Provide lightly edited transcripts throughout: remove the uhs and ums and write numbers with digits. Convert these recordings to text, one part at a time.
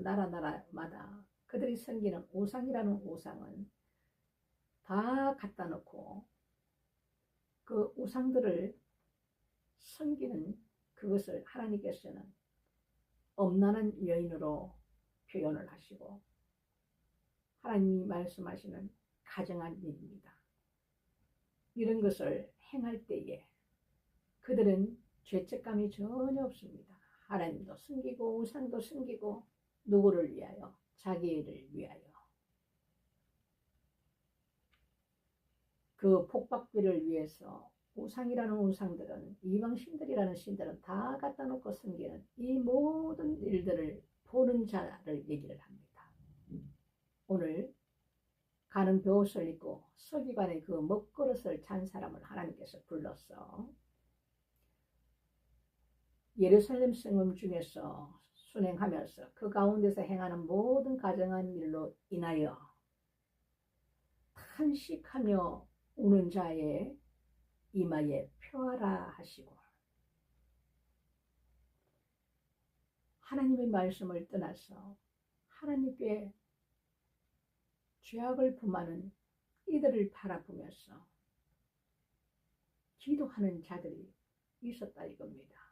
나라마다 그들이 섬기는 우상이라는 우상은 다 갖다 놓고 그 우상들을 섬기는 그것을 하나님께서는 엄란한 여인으로 표현을 하시고 하나님이 말씀하시는 가정한 일입니다. 이런 것을 행할 때에 그들은 죄책감이 전혀 없습니다. 하나님도 섬기고 우상도 섬기고 누구를 위하여? 자기를 위하여. 그 복받기를 위해서 우상이라는 우상들은 이방신들이라는 신들은 다 갖다 놓고 섬기는 이 모든 일들을 보는 자를 얘기를 합니다. 오늘 가는 벼옷을 입고 서기관의 그 먹그릇을 찬 사람을 하나님께서 불렀어. 예루살렘 성읍 중에서 순행하면서 그 가운데서 행하는 모든 가정한 일로 인하여 탄식하며 우는 자의 이마에 표하라 하시고 하나님의 말씀을 떠나서 하나님께 죄악을 품하는 이들을 바라보면서 기도하는 자들이 있었다 이겁니다.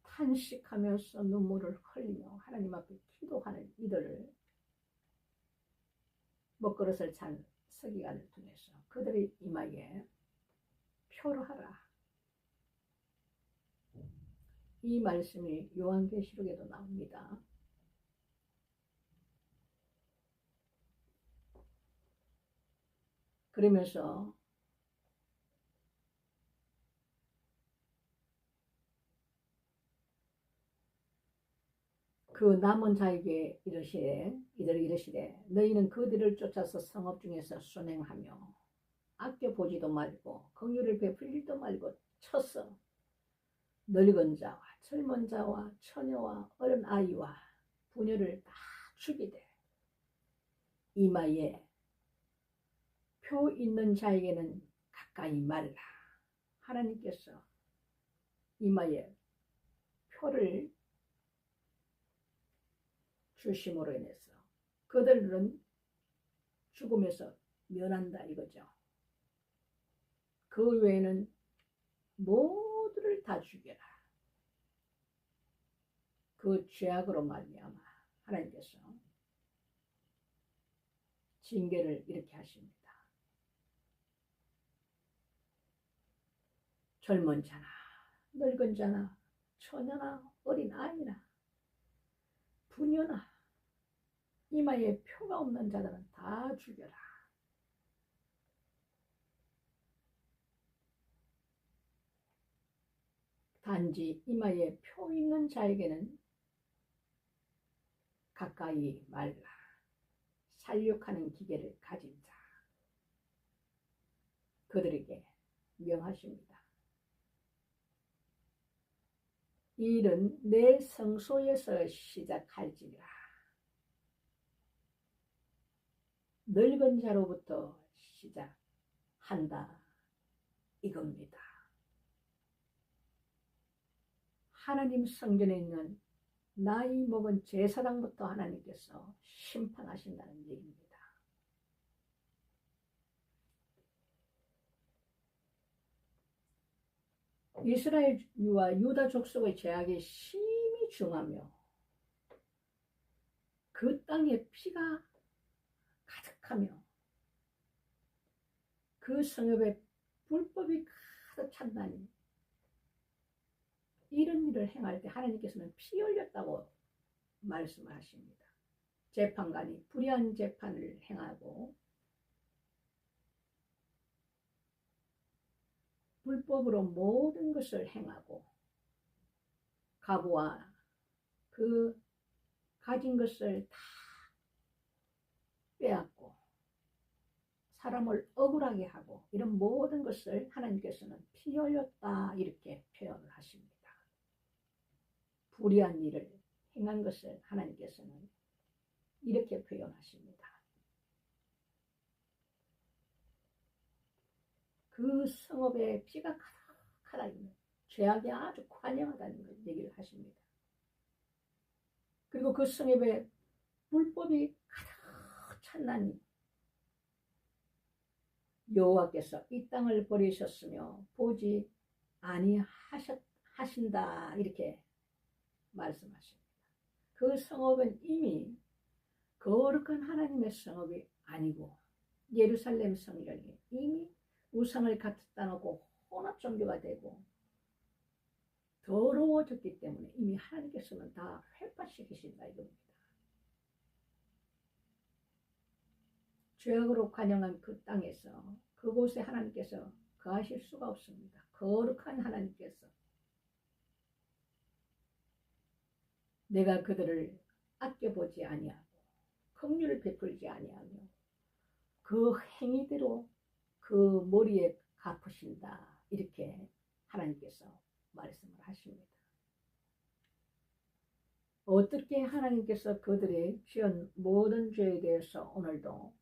탄식하면서 눈물을 흘리며 하나님 앞에 기도하는 이들을 먹그릇을 찬 서기관을 통해서 그들의 이마에 표로하라. 이 말씀이 요한계시록에도 나옵니다. 그러면서 그 남은 자에게 이들이 이르시되 너희는 그들을 쫓아서 성읍 중에서 순행하며 아껴보지도 말고 긍휼을 베풀지도 말고 쳐서 늙은 자와 젊은 자와 처녀와 어린 아이와 부녀를 다 죽이되 이마에 표 있는 자에게는 가까이 말라. 하나님께서 이마에 표를 주심으로 인해서 그들은 죽음에서 면한다 이거죠. 그 외에는 모두를 다 죽여라. 그 죄악으로 말미암아 하나님께서 징계를 이렇게 하십니다. 젊은 자나 늙은 자나 처녀나 어린 아이나 부녀나 이마에 표가 없는 자들은 다 죽여라. 단지 이마에 표 있는 자에게는 가까이 말라. 살육하는 기계를 가진 자 그들에게 명하십니다. 이 일은 내 성소에서 시작할지니라. 늙은 자로부터 시작한다 이겁니다. 하나님 성전에 있는 나이 먹은 제사장부터 하나님께서 심판하신다는 얘기입니다. 이스라엘과 유다 족속의 죄악이 심히 중하며 그 땅에 피가 가득하며 그 성읍에 불법이 가득 찬다니 이런 일을 행할 때 하나님께서는 피 흘렸다고 말씀을 하십니다. 재판관이 불의한 재판을 행하고 불법으로 모든 것을 행하고 가부와 그 가진 것을 다 빼앗고 사람을 억울하게 하고 이런 모든 것을 하나님께서는 피 흘렸다 이렇게 표현을 하십니다. 불의한 일을 행한 것을 하나님께서는 이렇게 표현하십니다. 그 성읍에 피가 가득하다는 죄악이 아주 관영하다는 걸 얘기를 하십니다. 그리고 그 성읍에 불법이 가득 찼나니 여호와께서 이 땅을 버리셨으며 보지 아니하신다 이렇게 말씀하십니다. 그 성읍은 이미 거룩한 하나님의 성읍이 아니고 예루살렘 성전이 이미 우상을 갖다 놓고 혼합 종교가 되고 더러워졌기 때문에 이미 하나님께서는 다 회파시키신다 이겁니다. 죄악으로 관영한 그 땅에서 그곳에 하나님께서 거하실 수가 없습니다. 거룩한 하나님께서 내가 그들을 아껴보지 아니하고 긍휼을 베풀지 아니하며 그 행위대로 그 머리에 갚으신다 이렇게 하나님께서 말씀을 하십니다. 어떻게 하나님께서 그들의 지은 모든 죄에 대해서 오늘도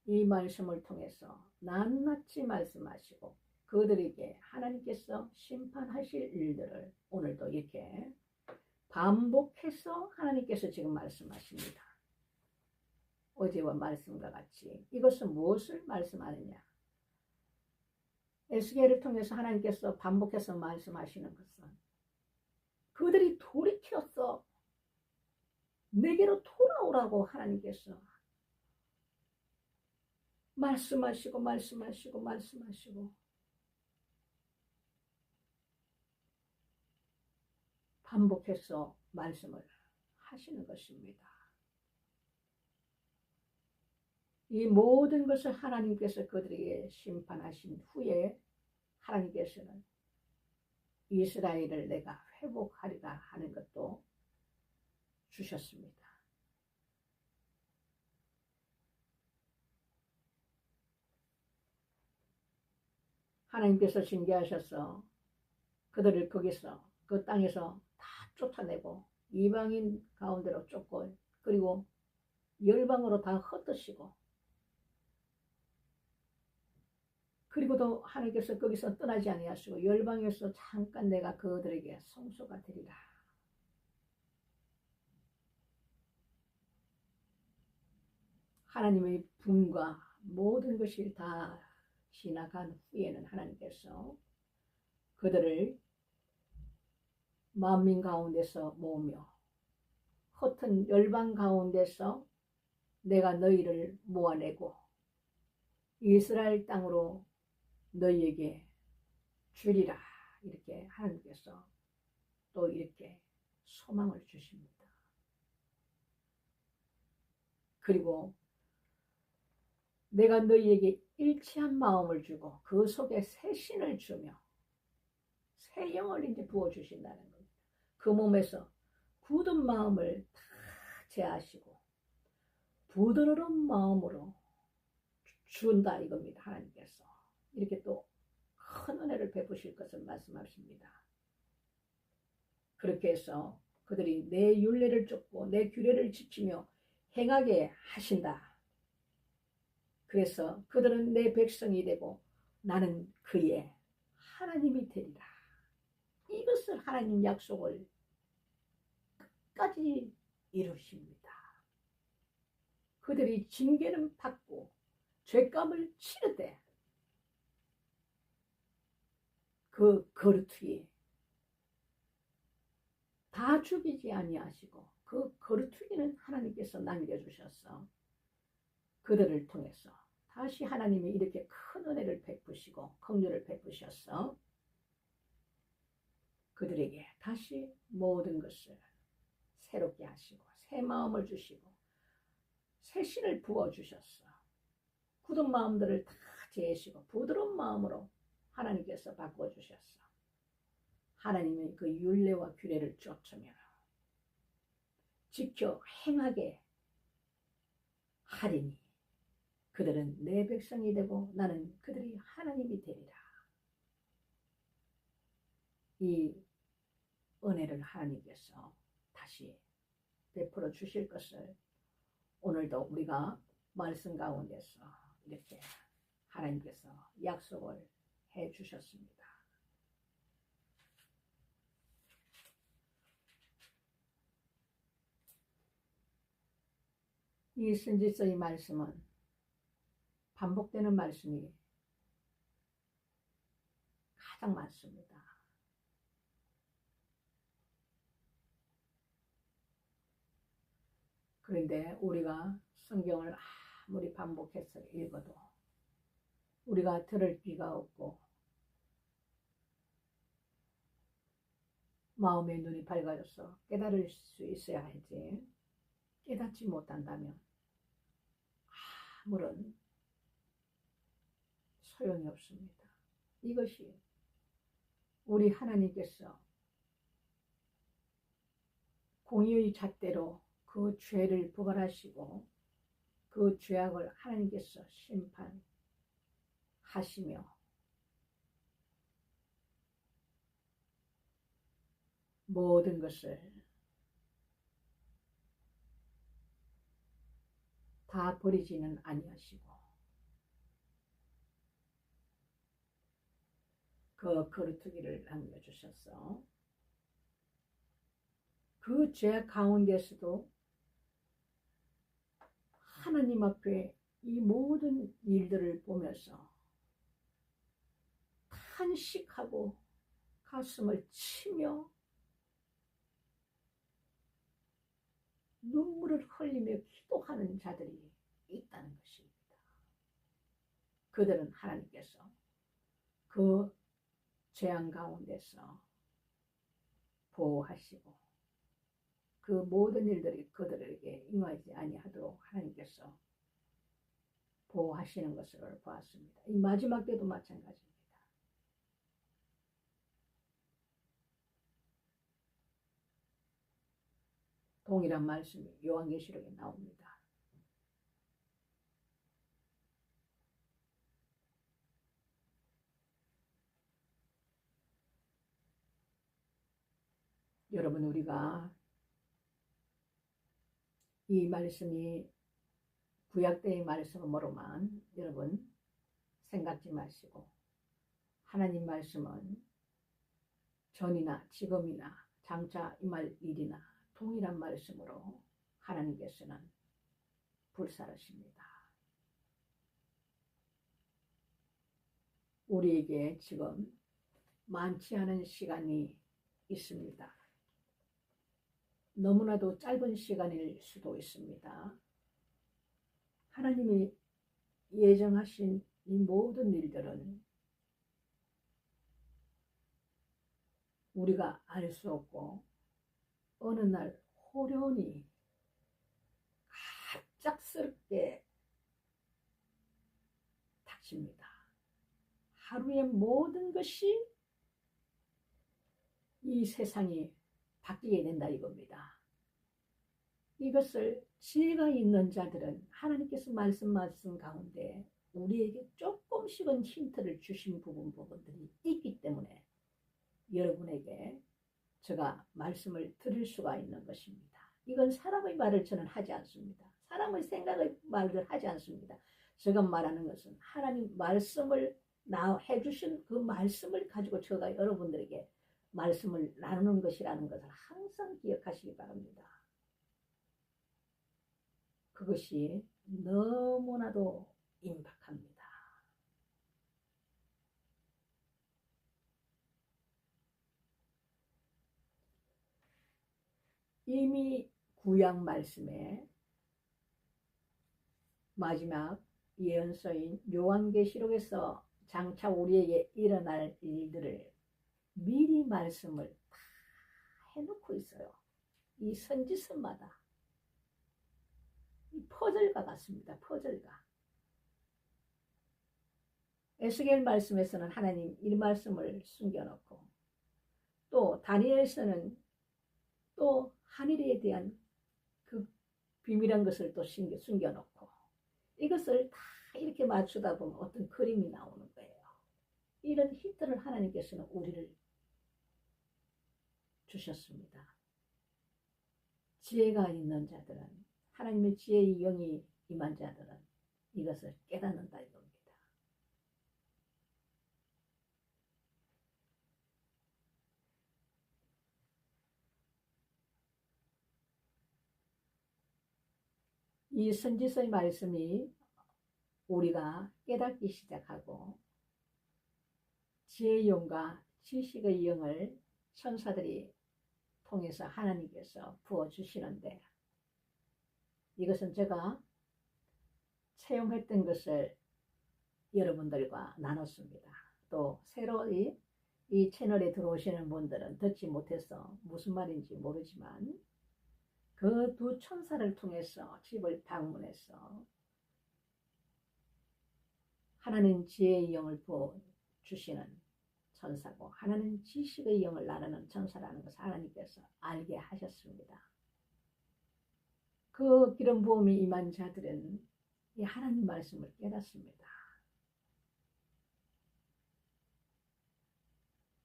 이 말씀을 통해서 낱낱이 말씀하시고 그들에게 하나님께서 심판하실 일들을 오늘도 이렇게 반복해서 하나님께서 지금 말씀하십니다. 어제와 말씀과 같이 이것은 무엇을 말씀하느냐? 에스겔을 통해서 하나님께서 반복해서 말씀하시는 것은 그들이 돌이켰어. 내게로 돌아오라고 하나님께서 말씀하시고 반복해서 말씀을 하시는 것입니다. 이 모든 것을 하나님께서 그들에게 심판하신 후에 하나님께서는 이스라엘을 내가 회복하리라 하는 것도 주셨습니다. 하나님께서 징계하셔서 그들을 거기서 그 땅에서 다 쫓아내고 이방인 가운데로 쫓고 그리고 열방으로 다 흩으시고 그리고도 하나님께서 거기서 떠나지 아니하시고 열방에서 잠깐 내가 그들에게 성소가 되리라. 하나님의 분과 모든 것이 다 지나간 후에는 하나님께서 그들을 만민 가운데서 모으며 흩은 열방 가운데서 내가 너희를 모아내고 이스라엘 땅으로 너희에게 주리라 이렇게 하나님께서 또 이렇게 소망을 주십니다. 그리고 내가 너희에게 일치한 마음을 주고 그 속에 새 신을 주며 새 영을 이제 부어주신다는 겁니다. 그 몸에서 굳은 마음을 다 제하시고 부드러운 마음으로 준다 이겁니다. 하나님께서 이렇게 또 큰 은혜를 베푸실 것을 말씀하십니다. 그렇게 해서 그들이 내 율례를 쫓고 내 규례를 지키며 행하게 하신다. 그래서 그들은 내 백성이 되고 나는 그의 하나님이 되리라. 이것을 하나님 약속을 끝까지 이루십니다. 그들이 징계는 받고 죄값을 치르되 그 거루투기 다 죽이지 아니하시고 그 거루투기는 하나님께서 남겨주셔서 그들을 통해서 다시 하나님이 이렇게 큰 은혜를 베푸시고 긍휼을 베푸셔서 그들에게 다시 모든 것을 새롭게 하시고 새 마음을 주시고 새 신을 부어주셨어. 굳은 마음들을 다 제하시고 부드러운 마음으로 하나님께서 바꿔주셨어. 하나님의 그 율례와 규례를 쫓으며 지켜 행하게 하리니 그들은 내 백성이 되고 나는 그들이 하나님이 되리라. 이 은혜를 하나님께서 다시 베풀어 주실 것을 오늘도 우리가 말씀 가운데서 이렇게 하나님께서 약속을 해 주셨습니다. 이 선지서의 말씀은 반복되는 말씀이 가장 많습니다. 그런데 우리가 성경을 아무리 반복해서 읽어도 우리가 들을 귀가 없고 마음의 눈이 밝아져서 깨달을 수 있어야 하지, 깨닫지 못한다면 아무런 소용이 없습니다. 이것이 우리 하나님께서 공의의 잣대로 그 죄를 부활하시고 그 죄악을 하나님께서 심판하시며 모든 것을 다 버리지는 아니하시고 그 거루투기를 남겨주셨어. 그 죄 가운데서도 하나님 앞에 이 모든 일들을 보면서 탄식하고 가슴을 치며 눈물을 흘리며 기도하는 자들이 있다는 것입니다. 그들은 하나님께서 그 재앙 가운데서 보호하시고 그 모든 일들이 그들에게 임하지 아니하도록 하나님께서 보호하시는 것을 보았습니다. 이 마지막 때도 마찬가지입니다. 동일한 말씀이 요한계시록에 나옵니다. 여러분, 우리가 이 말씀이 구약 때의 말씀으로만 여러분 생각지 마시고 하나님 말씀은 전이나 지금이나 장차 임할 일이나 동일한 말씀으로 하나님께서는 불사르십니다. 우리에게 지금 많지 않은 시간이 있습니다. 너무나도 짧은 시간일 수도 있습니다. 하나님이 예정하신 이 모든 일들은 우리가 알 수 없고 어느 날 호련히 갑작스럽게 닥칩니다. 하루에 모든 것이 이 세상이 바뀌게 된다 이겁니다. 이것을 지혜가 있는 자들은 하나님께서 말씀 가운데 우리에게 조금씩은 힌트를 주신 부분들이 있기 때문에 여러분에게 제가 말씀을 드릴 수가 있는 것입니다. 이건 사람의 말을 저는 하지 않습니다. 사람의 생각의 말을 하지 않습니다. 제가 말하는 것은 하나님 말씀을 해주신 그 말씀을 가지고 제가 여러분들에게 말씀을 나누는 것이라는 것을 항상 기억하시기 바랍니다. 그것이 너무나도 임박합니다. 이미 구약 말씀에 마지막 예언서인 요한계시록에서 장차 우리에게 일어날 일들을 미리 말씀을 다 해놓고 있어요. 이 선지서마다 이 퍼즐과 같습니다. 퍼즐과. 에스겔 말씀에서는 하나님 이 말씀을 숨겨놓고 또 다니엘서는 또 하늘에 대한 그 비밀한 것을 또 숨겨놓고 이것을 다 이렇게 맞추다 보면 어떤 그림이 나오는 거예요. 이런 힌트를 하나님께서는 우리를 주셨습니다. 지혜가 있는 자들은 하나님의 지혜의 영이 임한 자들은 이것을 깨닫는다 이겁니다. 이 선지서의 말씀이 우리가 깨닫기 시작하고 지혜의 영과 지식의 영을 천사들이 통해서 하나님께서 부어주시는데, 이것은 제가 체험했던 것을 여러분들과 나눴습니다. 또 새로이 이 채널에 들어오시는 분들은 듣지 못해서 무슨 말인지 모르지만, 그 두 천사를 통해서 집을 방문해서 하나는 지혜의 영을 부어주시는 천사고 하나는 지식의 영을 나누는 천사라는 것을 하나님께서 알게 하셨습니다. 그 기름 부음이 임한 자들은 이 하나님 말씀을 깨닫습니다.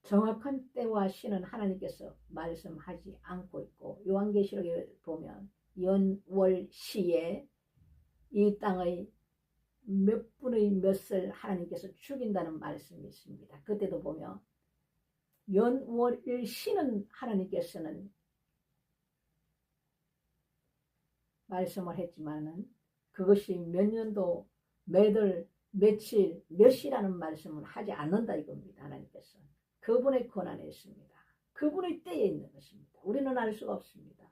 정확한 때와 시는 하나님께서 말씀하지 않고 있고, 요한계시록에 보면 연월시에 이 땅의 몇 분의 몇을 하나님께서 죽인다는 말씀이 있습니다. 그때도 보면 연월시는 하나님께서는 말씀을 했지만은 그것이 몇 년도, 몇월, 며칠, 몇이라는 말씀을 하지 않는다 이겁니다. 하나님께서 그분의 권한에 있습니다. 그분의 때에 있는 것입니다. 우리는 알 수가 없습니다.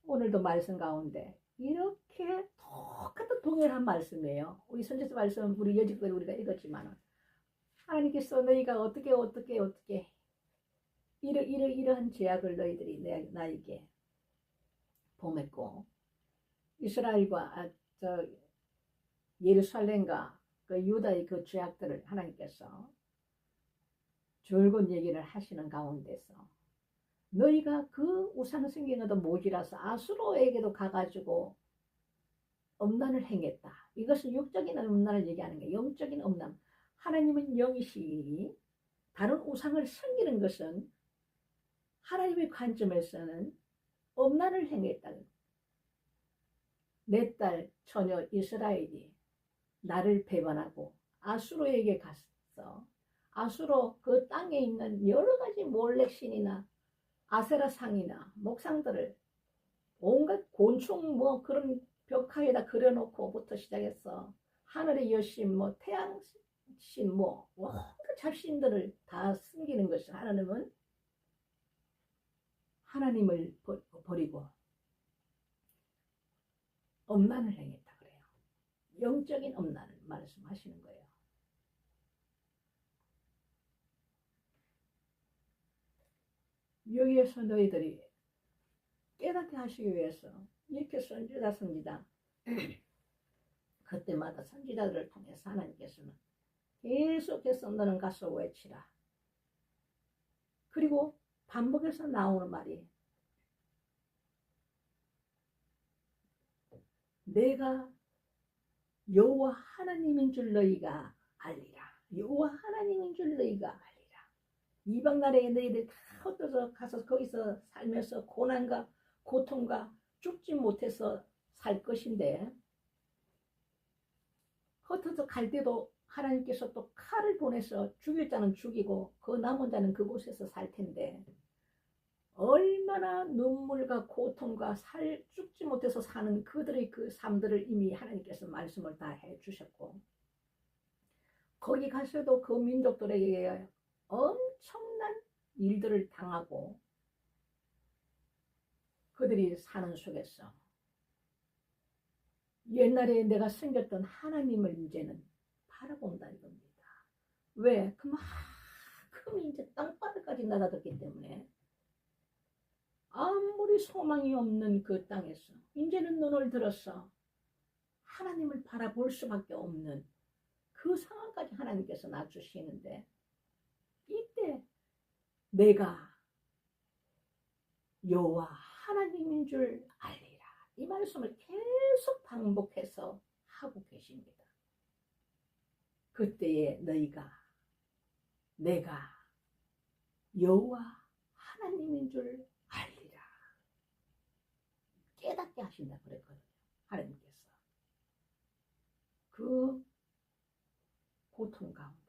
오늘도 말씀 가운데 이렇게 똑같은 동일한 말씀이에요. 우리 선지서 말씀 우리 여지껏 우리가 읽었지만, 하나님께서 너희가 어떻게 이러한 죄악을 너희들이 나에게 범했고, 이스라엘과 예루살렘과 그 유다의 그 죄악들을 하나님께서 줄곧 얘기를 하시는 가운데서 너희가 그 우상 섬기는 것도 모자라서 아수로에게도 가가지고 엄난을 행했다. 이것은 육적인 엄난을 얘기하는 거예요. 영적인 엄난. 하나님은 영이시니 다른 우상을 섬기는 것은 하나님의 관점에서는 엄난을 행했다. 내 딸 처녀 이스라엘이 나를 배반하고 아수로에게 갔어. 아수로 그 땅에 있는 여러 가지 몰렉신이나 아세라상이나 목상들을 온갖 곤충 뭐 그런 벽화에다 그려놓고부터 시작해서 하늘의 여신 뭐 태양신 뭐 온갖 잡신들을 다 숨기는 것을 하나님은 하나님을 버리고 엄난을 행했다 그래요. 영적인 엄난을 말씀하시는 거예요. 여기에서 너희들이 깨닫게 하시기 위해서 이렇게 선지자 그때마다 선지자들을 통해서 하나님께서는 계속해서 너는 가서 외치라. 그리고 반복해서 나오는 말이 내가 여호와 하나님인 줄 너희가 알리라. 여호와 하나님인 줄 너희가 알리라. 이방 나라에 너희들 다 흩어져 가서 거기서 살면서 고난과 고통과 죽지 못해서 살 것인데, 흩어져 갈 때도 하나님께서 또 칼을 보내서 죽일 자는 죽이고 그 남은 자는 그곳에서 살 텐데, 얼마나 눈물과 고통과 죽지 못해서 사는 그들의 그 삶들을 이미 하나님께서 말씀을 다 해주셨고, 거기 가서도 그 민족들에게 엄청난 일들을 당하고 그들이 사는 속에서 옛날에 내가 섬겼던 하나님을 이제는 바라본다 이겁니다. 왜? 그만큼 이제 땅바닥까지 낮아졌기 때문에 아무리 소망이 없는 그 땅에서 이제는 눈을 들어서 하나님을 바라볼 수밖에 없는 그 상황까지 하나님께서 낮추시는데, 이때 내가 여호와 하나님인 줄 알리라. 이 말씀을 계속 반복해서 하고 계십니다. 그때에 내가 여호와 하나님인 줄 알리라. 깨닫게 하신다 그랬거든요. 하나님께서. 그 고통 가운데서.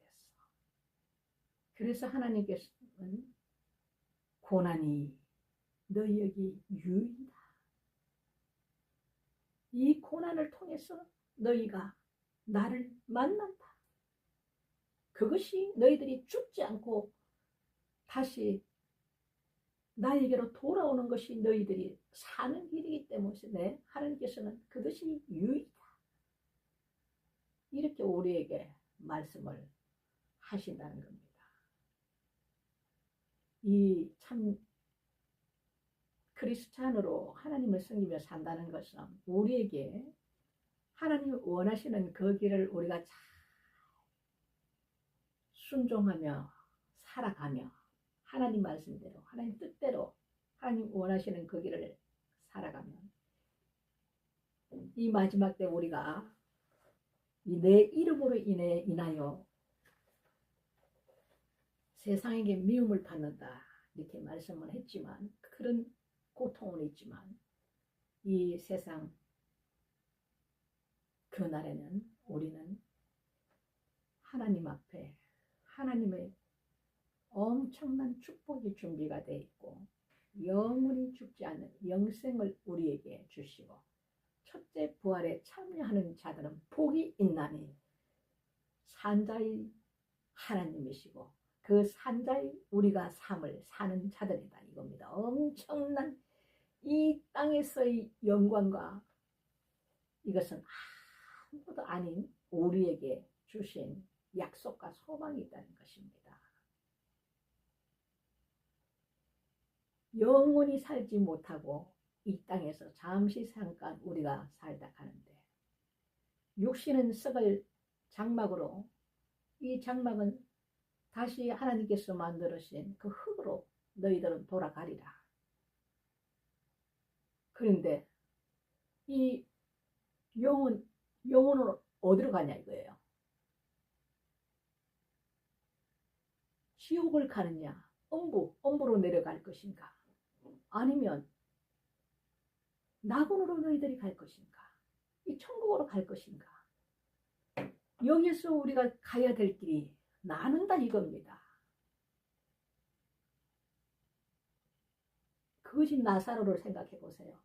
그래서 하나님께서는 고난이 너희에게 유익이다. 이 고난을 통해서 너희가 나를 만난다. 그것이 너희들이 죽지 않고 다시 나에게로 돌아오는 것이 너희들이 사는 길이기 때문에 하나님께서는 그것이 유익이다. 이렇게 우리에게 말씀을 하신다는 겁니다. 이 참 크리스찬으로 하나님을 섬기며 산다는 것은 우리에게 하나님이 원하시는 그 길을 우리가 잘 순종하며 살아가며 하나님 말씀대로 하나님 뜻대로 하나님 원하시는 그 길을 살아가면 이 마지막 때 우리가 내 이름으로 인하여 세상에게 미움을 받는다 이렇게 말씀을 했지만 그런 고통은 있지만 이 세상 그날에는 우리는 하나님 앞에 하나님의 엄청난 축복이 준비가 되어 있고 영원히 죽지 않는 영생을 우리에게 주시고 첫째 부활에 참여하는 자들은 복이 있나니 산자의 하나님이시고 그 산자의 우리가 삶을 사는 자들이다 이겁니다. 엄청난 이 땅에서의 영광과 이것은 아무것도 아닌 우리에게 주신 약속과 소망이 있다는 것입니다. 영원히 살지 못하고 이 땅에서 잠시 잠깐 우리가 살다 가는데 육신은 썩을 장막으로 이 장막은 다시 하나님께서 만들으신 그 흙으로 너희들은 돌아가리라. 그런데 이 영혼은 어디로 가냐 이거예요. 지옥을 가느냐 엄부로 내려갈 것인가 아니면 낙원으로 너희들이 갈 것인가 이 천국으로 갈 것인가 여기서 우리가 가야 될 길이 나눈다 이겁니다. 그것이 나사로를 생각해 보세요.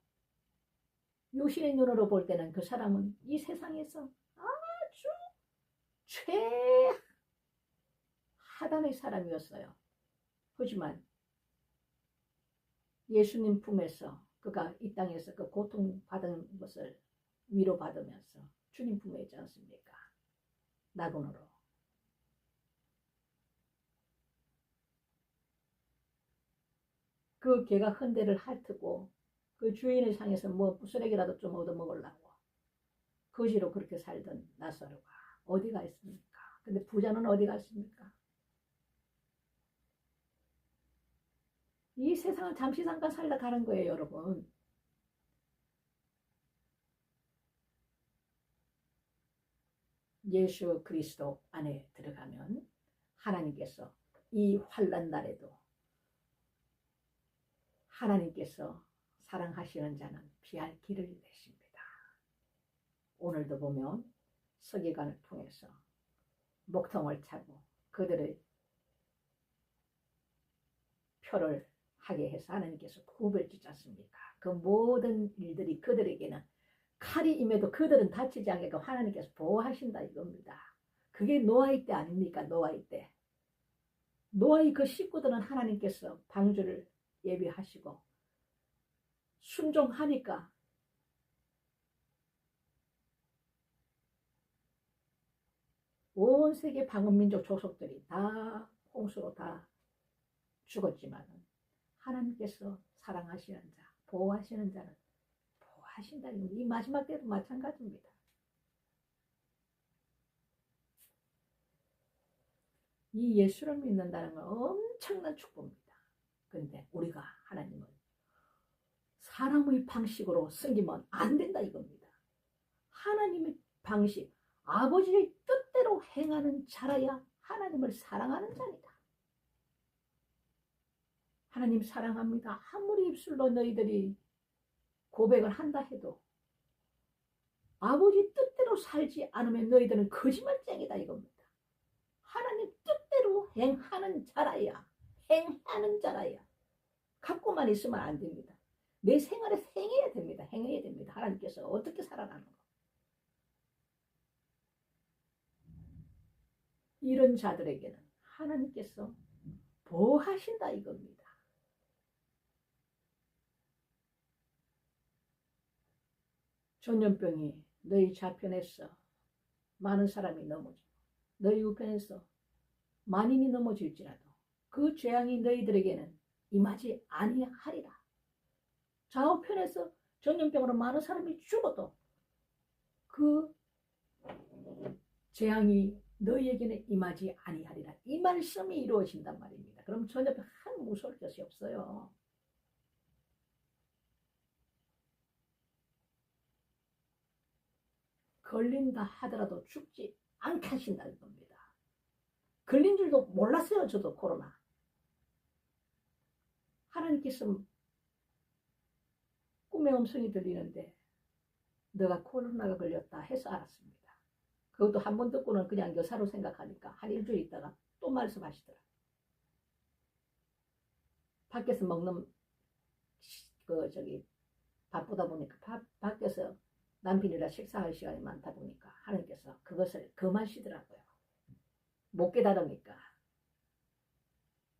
육신의 눈으로 볼 때는 그 사람은 이 세상에서 아주 최하단의 사람이었어요. 하지만 예수님 품에서 그가 이 땅에서 그 고통받은 것을 위로받으면서 주님 품에 있지 않습니까? 낙원으로. 그 개가 헌대를 핥고 그 주인을 향해서 뭐 쓰레기라도 좀 얻어먹으려고 거지로 그렇게 살던 나사로가 어디가 있습니까? 근데 부자는 어디 갔습니까? 이 세상을 잠시 잠깐 살다 가는 거예요, 여러분. 예수 그리스도 안에 들어가면 하나님께서 이 환난 날에도 하나님께서 사랑하시는 자는 피할 길을 내십니다. 오늘도 보면 서기관을 통해서 목통을 차고 그들의 표를 하게 해서 하나님께서 구별 주지 않습니까? 그 모든 일들이 그들에게는 칼이 임해도 그들은 다치지 않게 하나님께서 보호하신다 이겁니다. 그게 노아의 때 아닙니까? 노아의 때. 노아의 그 식구들은 하나님께서 방주를 예비하시고 순종하니까 온 세계 방언민족 족속들이 다 홍수로 다 죽었지만 하나님께서 사랑하시는 자, 보호하시는 자는 보호하신다는 이 마지막 때도 마찬가지입니다. 이 예수를 믿는다는 건 엄청난 축복입니다. 그런데 우리가 하나님을 사람의 방식으로 섬기면 안 된다 이겁니다. 하나님의 방식, 아버지의 뜻대로 행하는 자라야 하나님을 사랑하는 자니다. 하나님 사랑합니다. 아무리 입술로 너희들이 고백을 한다 해도 아버지 뜻대로 살지 않으면 너희들은 거짓말쟁이다 이겁니다. 하나님 뜻대로 행하는 자라야 갖고만 있으면 안 됩니다. 내 생활에 행해야 됩니다. 행해야 됩니다. 하나님께서 어떻게 살아가는 거. 이런 자들에게는 하나님께서 보호하신다 이겁니다. 전염병이 너희 좌편에서 많은 사람이 넘어지고 너희 우편에서 만인이 넘어질지라도 그 재앙이 너희들에게는 임하지 아니하리라. 좌우편에서 전염병으로 많은 사람이 죽어도 그 재앙이 너희에게는 임하지 아니하리라. 이 말씀이 이루어진단 말입니다. 그럼 전염병 한 무서울 것이 없어요. 걸린다 하더라도 죽지 않게 하신다는 겁니다. 걸린 줄도 몰랐어요. 저도 코로나. 하나님께서 꿈의 음성이 들리는데 너가 코로나가 걸렸다 해서 알았습니다. 그것도 한 번 듣고는 그냥 여사로 생각하니까 한 일주일 있다가 또 말씀하시더라. 밖에서 먹는 바쁘다 보니까 밖에서 남편이랑 식사할 시간이 많다 보니까 하나님께서 그것을 금하시더라고요. 못 깨달으니까.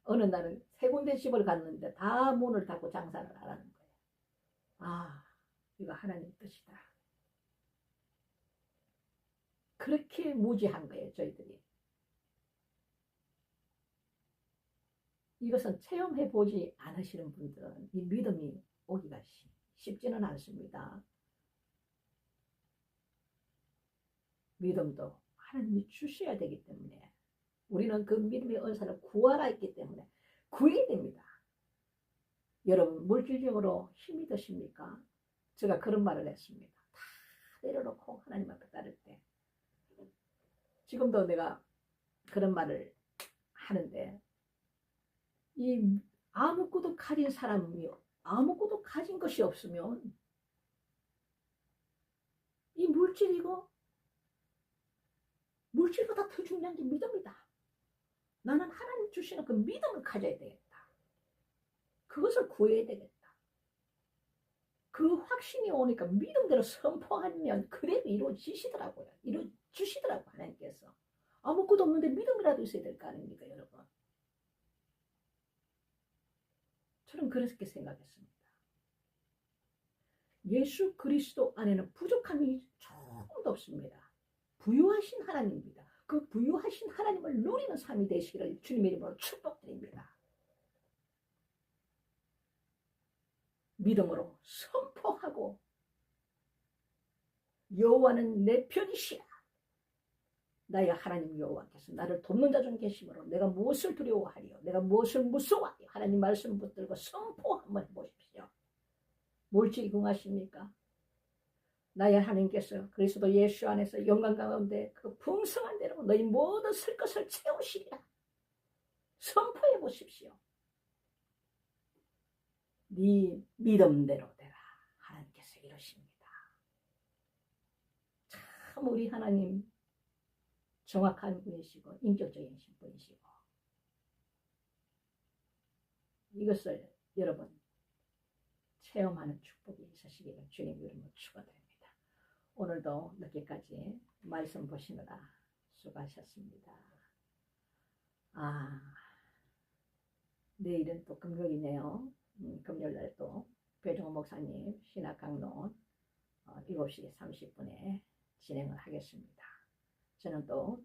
어느 날은 세 군데 집을 갔는데 다 문을 닫고 장사를 하라는 거예요. 아, 이거 하나님 뜻이다. 그렇게 무지한 거예요, 저희들이. 이것은 체험해보지 않으시는 분들은 이 믿음이 오기가 쉽지는 않습니다. 믿음도 하나님이 주셔야 되기 때문에 우리는 그 믿음의 은사를 구하라 했기 때문에 구해야 됩니다. 여러분 물질적으로 힘이 드십니까? 제가 그런 말을 했습니다. 다 내려놓고 하나님 앞에 따를 때 지금도 내가 그런 말을 하는데 이 아무것도 가진 사람이 아무것도 가진 것이 없으면 이 물질보다 더 중요한 게 믿음이다. 나는 하나님 주시는 그 믿음을 가져야 되겠다. 그것을 구해야 되겠다. 그 확신이 오니까 믿음대로 선포하면 그대로 이루어지시더라고요. 이루어주시더라고요. 하나님께서. 아무것도 없는데 믿음이라도 있어야 될 거 아닙니까, 여러분? 저는 그렇게 생각했습니다. 예수 그리스도 안에는 부족함이 조금도 없습니다. 부유하신 하나님입니다. 그 부유하신 하나님을 누리는 삶이 되시기를 주님의 이름으로 축복드립니다. 믿음으로 선포하고 여호와는 내 편이시라. 나의 하나님 여호와께서 나를 돕는 자 중 계심으로 내가 무엇을 두려워하리요? 내가 무엇을 무서워하리요? 하나님 말씀 붙들고 선포 한번 해보십시오. 물질이 궁하십니까? 나의 하나님께서 그리스도 예수 안에서 영광 가운데 그 풍성한 대로 너희 모든 쓸 것을 채우시리라. 선포해 보십시오. 네 믿음대로 되라. 하나님께서 이러십니다. 참 우리 하나님 정확한 분이시고 인격적인 분이시고 이것을 여러분 체험하는 축복이 있으시기를 주님 이름으로 축원드립니다. 오늘도 늦게까지 말씀 보시느라 수고하셨습니다. 내일은 또 금요일이네요. 금요일날 또 배종호 목사님 신학 강론 7시 30분에 진행을 하겠습니다. 저는 또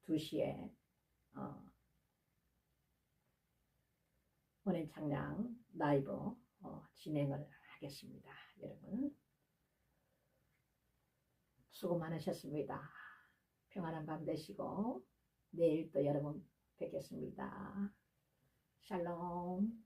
2시에 은행 창량 라이브 진행을 하겠습니다. 여러분 수고 많으셨습니다. 평안한 밤 되시고 내일 또 여러분 뵙겠습니다. 샬롬.